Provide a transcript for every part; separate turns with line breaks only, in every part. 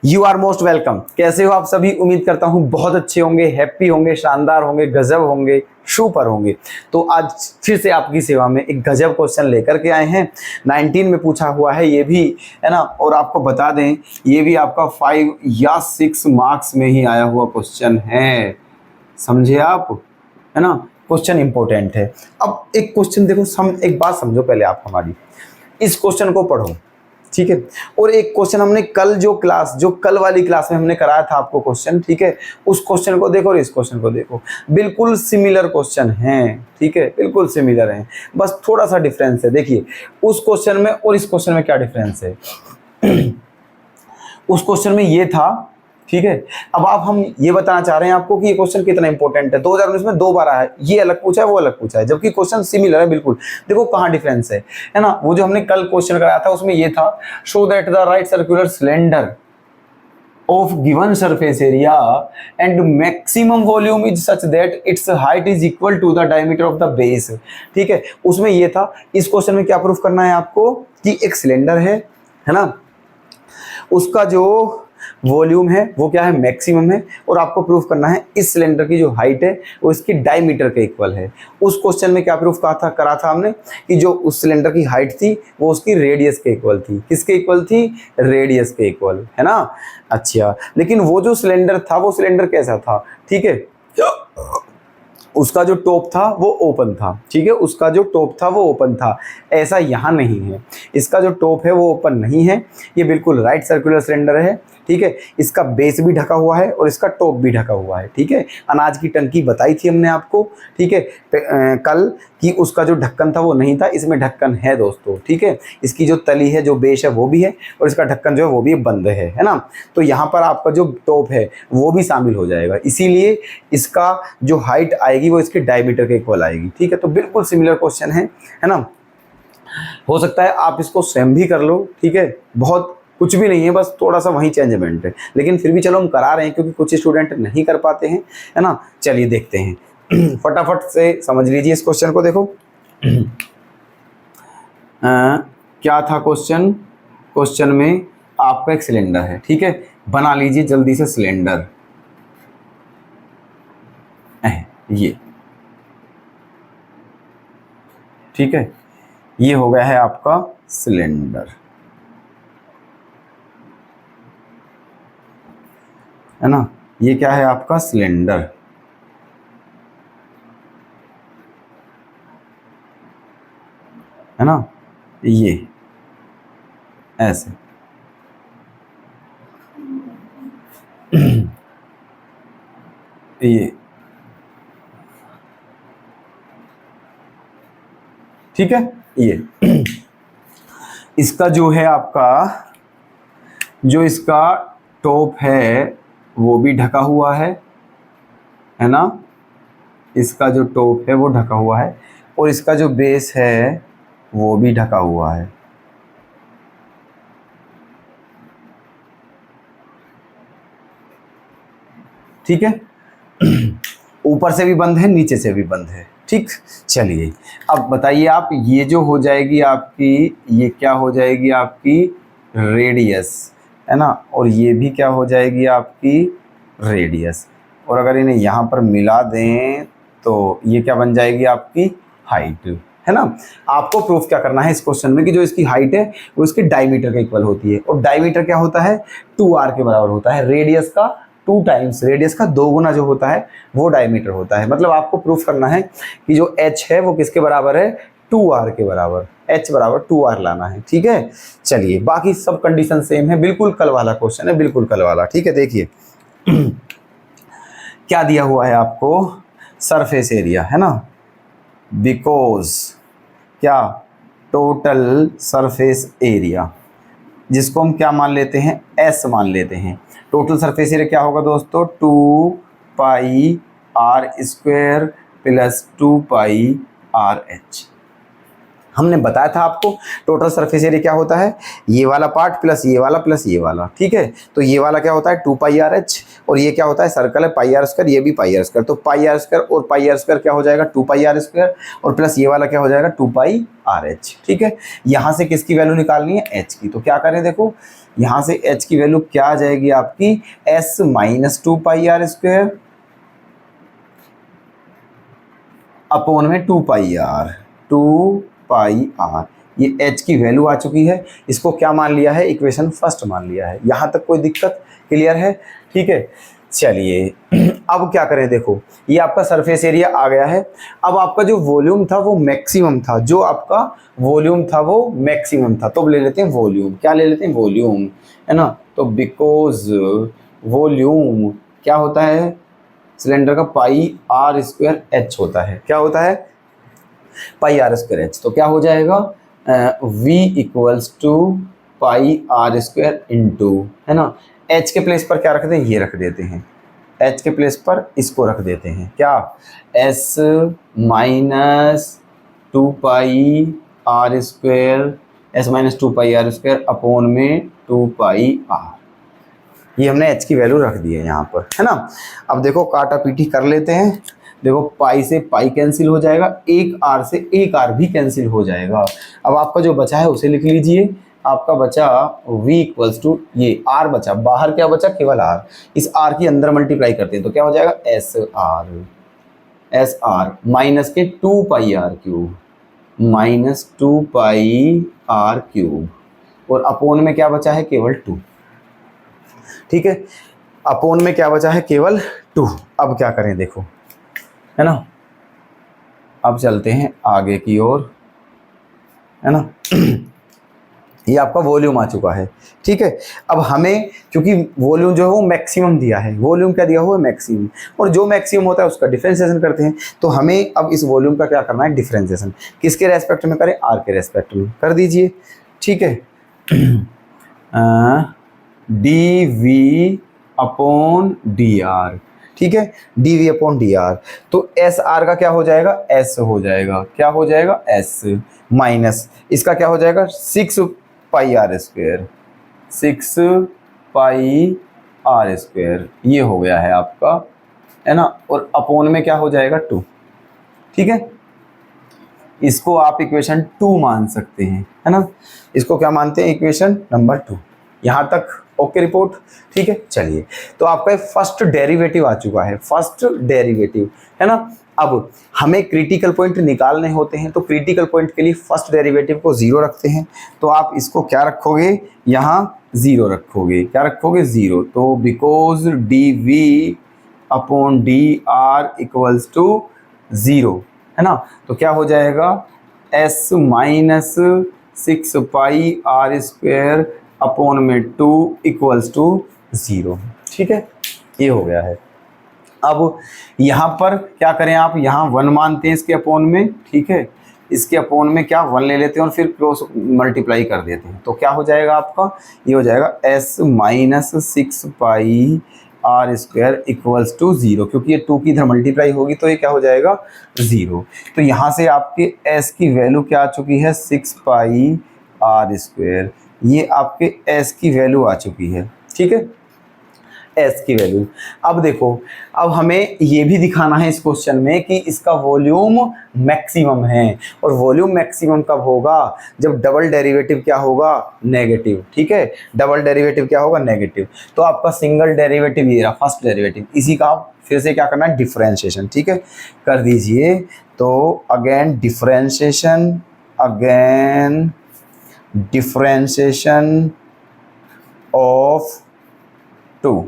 You are most welcome. कैसे हो आप सभी? उम्मीद करता हूँ बहुत अच्छे होंगे, हैप्पी होंगे, शानदार होंगे, गजब होंगे, सुपर होंगे। तो आज फिर से आपकी सेवा में एक गजब क्वेश्चन लेकर के आए हैं। 19 में पूछा हुआ है ये भी, है ना। और आपको बता दें ये भी आपका 5 या 6 मार्क्स में ही आया हुआ क्वेश्चन है, समझे आप, है ना। क्वेश्चन इंपॉर्टेंट है। अब एक क्वेश्चन देखो, एक बात समझो पहले आप हमारी, इस क्वेश्चन को पढ़ो, ठीक है। और एक क्वेश्चन हमने कल वाली क्लास में हमने कराया था आपको क्वेश्चन, ठीक है। उस क्वेश्चन को देखो और इस क्वेश्चन को देखो, बिल्कुल सिमिलर क्वेश्चन हैं, ठीक है, बिल्कुल सिमिलर हैं, बस थोड़ा सा डिफरेंस है। देखिए उस क्वेश्चन में और इस क्वेश्चन में क्या डिफरेंस है। उस क्वेश्चन में ये था, ठीक है। अब आप हम ये बताना चाह रहे हैं आपको कि ये क्वेश्चन कितना इंपॉर्टेंट है। 2019 में 2 बार आया है, ये अलग पूछा है, वो अलग पूछा है, जबकि क्वेश्चन सिमिलर है बिल्कुल। देखो कहाँ डिफरेंस है ना। वो जो हमने कल क्वेश्चन कराया था उसमें ये था, show that the right circular cylinder of given surface area and maximum volume is such that its height is equal to the diameter of the base, ठीक है। उसमें ये था, इस क्वेश्चन में क्या प्रूफ करना है आपको कि एक सिलेंडर है ना, उसका जो वॉल्यूम है वो क्या है, मैक्सिमम है, और आपको प्रूफ करना है इस सिलेंडर की जो हाइट है वो इसकी डायमीटर के इक्वल है। उस क्वेश्चन में क्या प्रूफ करा था हमने कि जो उस सिलेंडर की हाइट थी वो उसकी रेडियस के इक्वल थी। किसके इक्वल थी? रेडियस के इक्वल, है ना। अच्छा, लेकिन वो जो सिलेंडर था वो सिलेंडर कैसा था, ठीक है, उसका जो टॉप था वो ओपन था, ठीक है, उसका जो टॉप था वो ओपन था। ऐसा यहाँ नहीं है, इसका जो टॉप है वो ओपन नहीं है, ये बिल्कुल राइट सर्कुलर सिलेंडर है, ठीक है। इसका बेस भी ढका हुआ है और इसका टॉप भी ढका हुआ है, ठीक है। अनाज की टंकी बताई थी हमने आपको, ठीक है, कल, कि उसका जो ढक्कन था वो नहीं था, इसमें ढक्कन है दोस्तों, ठीक है। इसकी जो तली है, जो बेस है वो भी है, और इसका ढक्कन जो है वो भी बंद है ना। तो यहाँ पर आपका जो टॉप है वो भी शामिल हो जाएगा, इसीलिए इसका जो हाइट आएगी वो इसके डायमीटर के इक्वल आएगी, ठीक है। तो बिल्कुल सिमिलर क्वेश्चन है ना। हो सकता है आप इसको सेम भी कर लो, ठीक है, बहुत कुछ भी नहीं है, बस थोड़ा सा वहीं चेंजमेंट है, लेकिन फिर भी चलो हम करा रहे हैं क्योंकि कुछ स्टूडेंट नहीं कर पाते हैं, है ना। चलिए देखते हैं। फटाफट से समझ लीजिए इस क्वेश्चन को। देखो क्या था क्वेश्चन। क्वेश्चन में आपका एक सिलेंडर है, ठीक है, बना लीजिए जल्दी से सिलेंडर, ये, ठीक है, ये हो गया है आपका सिलेंडर, है ना। ये क्या है आपका सिलेंडर, है ना, ये ऐसे। ये, ठीक है, ये इसका जो है आपका, जो इसका टॉप है वो भी ढका हुआ है ना, इसका जो टॉप है वो ढका हुआ है, और इसका जो बेस है वो भी ढका हुआ है, ठीक है। ऊपर से भी बंद है, नीचे से भी बंद है, ठीक। चलिए अब बताइए आप, ये जो हो जाएगी आपकी, ये क्या हो जाएगी आपकी रेडियस, है ना, और ये भी क्या हो जाएगी आपकी रेडियस, और अगर इन्हें यहाँ पर मिला दें तो ये क्या बन जाएगी आपकी हाइट, है ना। आपको प्रूफ क्या करना है इस क्वेश्चन में कि जो इसकी हाइट है वो इसके डायमीटर के इक्वल होती है, और डायमीटर क्या होता है, 2r के बराबर होता है। रेडियस का 2 टाइम्स, रेडियस का 2 गुना जो होता है वो डायमीटर होता है। मतलब आपको प्रूफ करना है कि जो h है वो किसके बराबर है, 2r के बराबर, h बराबर 2r लाना है, ठीक है। चलिए बाकी सब कंडीशन सेम है, बिल्कुल कल वाला क्वेश्चन है, बिल्कुल कल वाला, ठीक है। देखिए क्या दिया हुआ है आपको, सरफेस एरिया, है ना, बिकॉज क्या, टोटल सरफेस एरिया, जिसको हम क्या मान लेते हैं, S मान लेते हैं। टोटल सरफेस एरिया क्या होगा दोस्तों, 2 पाई r स्क्वायर प्लस 2 पाई RH। हमने बताया था आपको टोटल सरफेस एरिया क्या होता है, ये वाला पार्ट प्लस ये वाला प्लस ये वाला, ठीक है। तो ये वाला क्या होता है 2 पाई RH, और ये क्या होता है, सर्कल है पाई r स्क्वायर, ये भी पाई r स्क्वायर, तो पाई r स्क्वायर और पाई r स्क्वायर क्या हो जाएगा 2 पाई r स्क्वायर, और प्लस ये वाला क्या हो जाएगा 2 पाई RH, ठीक है। यहाँ से किसकी वैल्यू निकालनी है, h की। तो क्या करें, देखो यहाँ से h की वैल्यू क्या आ जाएगी आपकी, s माइनस 2πr² अपॉन में 2πr। ये h की वैल्यू आ चुकी है, इसको क्या मान लिया है, इक्वेशन फर्स्ट मान लिया है। यहाँ तक कोई दिक्कत, क्लियर है? ठीक है, चलिए अब क्या करें, देखो ये आपका सरफेस एरिया आ गया है। अब आपका जो वॉल्यूम था वो मैक्सिमम था, जो आपका वॉल्यूम था वो मैक्सिमम था, तो ले लेते हैं वॉल्यूम। क्या ले लेते हैं, वॉल्यूम, है ना। तो बिकॉज वॉल्यूम क्या होता है, सिलेंडर का πr² h होता है। क्या होता है, πr² h। तो क्या हो जाएगा, v equals to πr² into, है ना, h के प्लेस पर क्या रख दें, ये रख देते हैं, h के प्लेस पर इसको रख देते हैं, क्या, s minus 2πr², s minus 2πr² upon में 2πr। ये हमने h की वैल्यू रख दी है यहाँ पर, है ना। अब देखो काटा पीटी कर लेते हैं। देखो पाई से पाई कैंसिल हो जाएगा, एक r से एक r भी कैंसिल हो जाएगा। अब आपका जो बचा है उसे लिख लीजिए। आपका बचा v इक्वल्स टू, ये r बचा, बाहर क्या बचा, केवल r, इस r की अंदर मल्टीप्लाई करते हैं तो क्या हो जाएगा, एस आर माइनस के 2πr³ माइनस 2πr³ और अपोन में क्या बचा है, केवल 2। ठीक है, अपोन में क्या बचा है, केवल 2। अब क्या करें, देखो, है ना, अब चलते हैं आगे की ओर, है ना। ये आपका वॉल्यूम आ चुका है। ठीक है, अब हमें, क्योंकि वॉल्यूम जो है वो मैक्सिमम दिया है, वॉल्यूम क्या दिया हुआ है, मैक्सिमम, और जो मैक्सिमम होता है उसका डिफरेंशिएशन करते हैं। तो हमें अब इस वॉल्यूम का क्या करना है, डिफरेंशिएशन। किसके रेस्पेक्ट में करें, आर के रेस्पेक्ट में कर दीजिए। ठीक है, D V upon D R. ठीक है, D V upon D R. तो एस आर का क्या हो जाएगा, एस हो जाएगा, क्या हो जाएगा, एस, माइनस इसका क्या हो जाएगा, 6πr², 6πr², ये हो गया है आपका, है ना। और अपोन में क्या हो जाएगा, 2। ठीक है, इसको आप इक्वेशन 2 मान सकते हैं, है ना। इसको क्या मानते हैं, इक्वेशन नंबर 2। यहाँ तक ओके रिपोर्ट। ठीक है, चलिए, तो आपका फर्स्ट डेरिवेटिव आ चुका है, फर्स्ट डेरिवेटिव, है ना। अब हमें क्रिटिकल पॉइंट निकालने होते हैं, तो क्रिटिकल पॉइंट के लिए फर्स्ट डेरिवेटिव को 0 रखते हैं। तो आप इसको क्या रखोगे, यहाँ 0 रखोगे, क्या रखोगे, 0। तो because D V upon D R equals to 0, है ना। तो क्या हो जाएगा, s माइनस 6πr² अपॉन में 2 इक्वल्स टू 0। ठीक है, ये हो गया है। अब यहाँ पर क्या करें आप, यहाँ 1 मानते हैं इसके अपॉन में। ठीक है, इसके अपॉन में क्या 1 ले लेते हैं और फिर क्रॉस मल्टीप्लाई कर देते हैं। तो क्या हो जाएगा आपका, ये हो जाएगा s minus 6πr² equals to 0, क्योंकि ये 2 की इधर मल्टीप्लाई होगी तो ये क्या हो जाएगा, 0। तो यहाँ से आपके s की वैल्यू क्या आ चुकी है, 6πr²। ये आपके s की वैल्यू आ चुकी है। ठीक है, s की वैल्यू। अब देखो, अब हमें ये भी दिखाना है इस क्वेश्चन में कि इसका वॉल्यूम मैक्सिमम है, और वॉल्यूम मैक्सिमम कब होगा, जब डबल डेरिवेटिव क्या होगा, नेगेटिव। ठीक है, डबल डेरिवेटिव क्या होगा, नेगेटिव। तो आपका सिंगल डेरिवेटिव ये रहा, फर्स्ट डेरिवेटिव, इसी का आप फिर से क्या करना है, डिफरेंशिएशन। ठीक है, कर दीजिए। तो again differentiation, again differentiation of 2।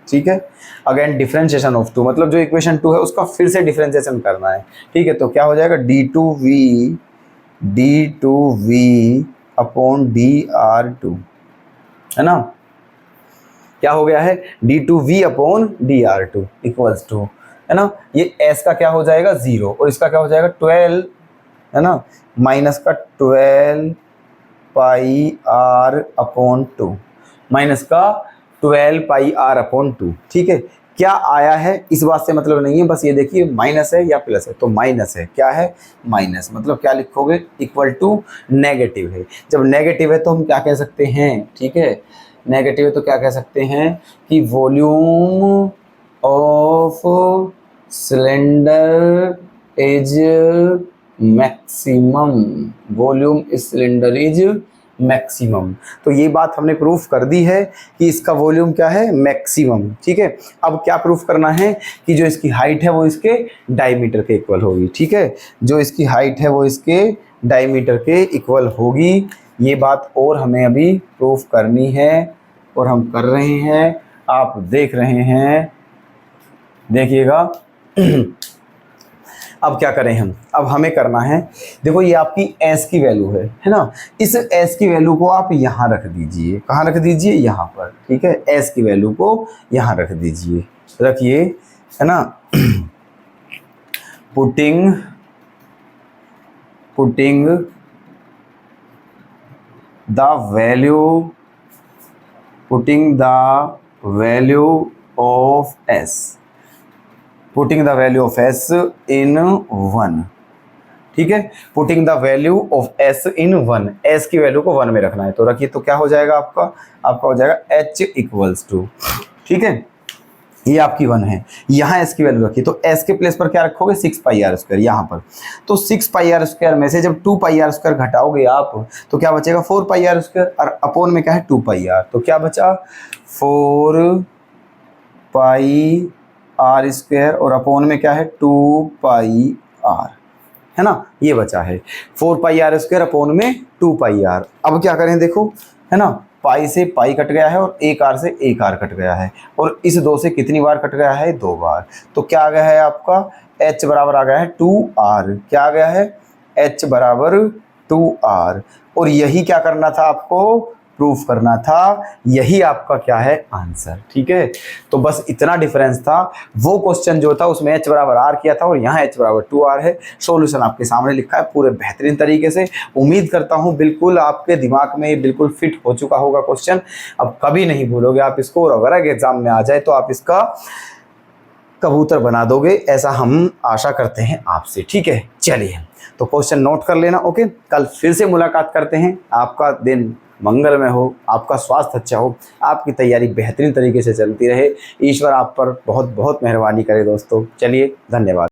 ठीक है, अगेन डिफरेंशिएशन ऑफ 2, मतलब जो इक्वेशन 2 है उसका फिर से डिफरेंशिएशन करना है। ठीक है, तो क्या हो जाएगा, d2v अपॉन dr2, है ना। क्या हो गया है, d2v upon dr2 equals to, है ना, ये s का क्या हो जाएगा, 0, और इसका क्या हो जाएगा, 12, है ना, माइनस का 12πr अपॉन 2, माइनस का 12πr अपॉन 2। ठीक है, क्या आया है इस बात से मतलब नहीं है, बस ये देखिए माइनस है या प्लस है, तो माइनस है, क्या है, माइनस, मतलब क्या लिखोगे, इक्वल टू नेगेटिव है। जब नेगेटिव है तो हम क्या कह सकते हैं, ठीक है, नेगेटिव है तो क्या कह सकते हैं कि volume of cylinder is maximum, volume इस सिलेंडर इज मैक्सिमम। तो ये बात हमने प्रूफ कर दी है कि इसका वॉल्यूम क्या है, मैक्सिमम। ठीक है, अब क्या प्रूफ करना है कि जो इसकी हाइट है वो इसके डायमीटर के इक्वल होगी। ठीक है, जो इसकी हाइट है वो इसके डायमीटर के इक्वल होगी। ये बात और हमें अभी प्रूफ करनी है और हम कर रहे हैं, आप देख रहे हैं, देखिएगा। अब क्या करें हम, अब हमें करना है, देखो ये आपकी s की वैल्यू है ना। इस s की वैल्यू को आप यहाँ रख दीजिए। कहाँ रख दीजिए, यहाँ पर। ठीक है, s की वैल्यू को यहाँ रख दीजिए, रखिए, है ना। Putting the value of s, putting the value of s इन 1। ठीक है, putting the value of s in 1, s की वैल्यू को 1 में रखना है। तो रखिए, तो क्या हो जाएगा आपका हो जाएगा h इक्वल्स टू, ठीक है, ये आपकी 1 है। यहाँ s की वैल्यू रखिए, तो s के प्लेस पर क्या रखोगे, 6 पाई आर स्क्वायर यहाँ पर। तो 6 पाई आर स्क्वायर में से जब 2 पाई आर स्क्वायर घटाओगे आप, तो क्या बचेगा, 4 पाई आर स्क्वायर, और अपोन में क्या है, 2 पाई आर। तो क्या बचा, 4 पाई आर स्क्वायर, और अपोन में क्या है, 2 पाई आर, है ना, ये बचा है 4 पाई आर स्क्वायर अपोन में 2 पाई आर। अब क्या करें, देखो, है ना, पाई से पाई कट गया है और एक आर से एक आर कट गया है, और इस 2 से कितनी बार कट गया है, 2 बार। तो क्या आ गया है आपका, h बराबर आ गया है 2r। क्या आ गया है, h बराबर 2r। और यही क्या करना था आपको, प्रूफ करना था, यही आपका क्या है, आंसर। ठीक है, तो बस इतना डिफरेंस था। वो क्वेश्चन जो था उसमें h बराबर r किया था और यहाँ h बराबर 2r है। सॉल्यूशन आपके सामने लिखा है पूरे बेहतरीन तरीके से। उम्मीद करता हूँ बिल्कुल आपके दिमाग में बिल्कुल फिट हो चुका होगा क्वेश्चन। अब कभी नहीं भूलोगे आप इसको, और अगर एग्जाम में आ जाए तो आप इसका कबूतर बना दोगे, ऐसा हम आशा करते हैं आपसे। ठीक है, चलिए तो क्वेश्चन नोट कर लेना। ओके, कल फिर से मुलाकात करते हैं। आपका दिन मंगलमय हो, आपका स्वास्थ्य अच्छा हो, आपकी तैयारी बेहतरीन तरीके से चलती रहे। ईश्वर आप पर बहुत बहुत मेहरबानी करे दोस्तों। चलिए, धन्यवाद।